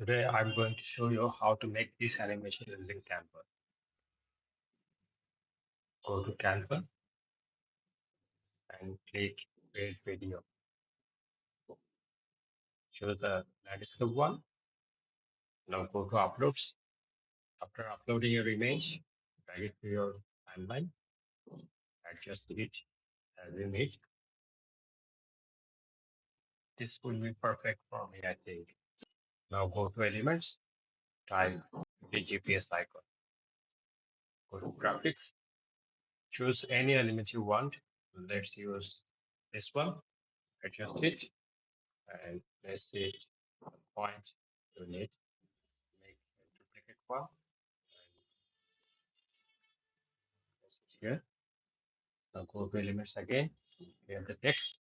Today I'm going to show you how to make this animation using Canva. Go to Canva and click Create Video. Choose the landscape one. Now go to Uploads. After uploading your image, drag it to your timeline. Adjust it as you need. This will be perfect for me, I think. Now go to Elements, type the GPS icon. Go to Graphics. Choose any element you want. Let's use this one. Adjust it and place it on point you need. Make a duplicate one and place it here. Now go to Elements again. Clear the text.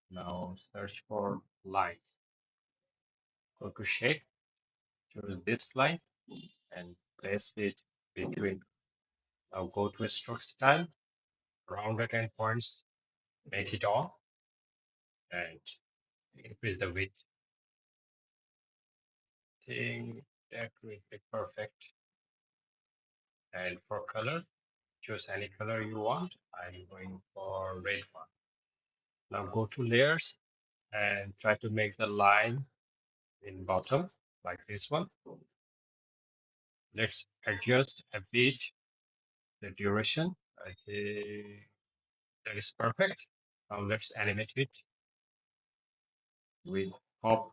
Now search for lines. Go to Shape. Choose this line and place it between. Now go to Stroke Style. Rounded endpoints. Make it on and increase the width. Think that will be perfect. And for color, choose any color you want. I'm going for red one. Now go to layers and try to make the line in bottom like this one. Let's adjust a bit the duration. I think that is perfect. Now let's animate it with hop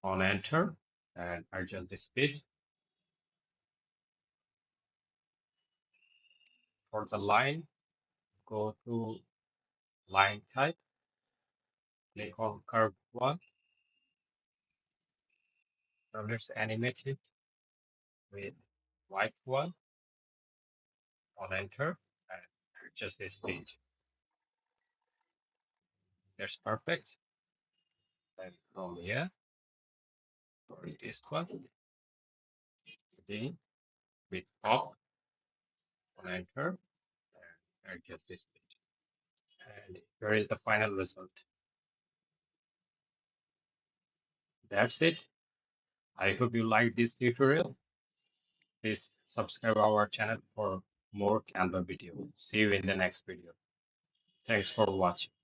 on enter and adjust the speed. For the line, go to line type, click on curve one. Now let's animate it with white one on enter and adjust the speed. That's perfect. And from here, for this one, again with pop on enter and adjust the speed. And here is the final result. That's it. I hope you like this tutorial. Please subscribe our channel for more Canva videos. See you in the next video. Thanks for watching.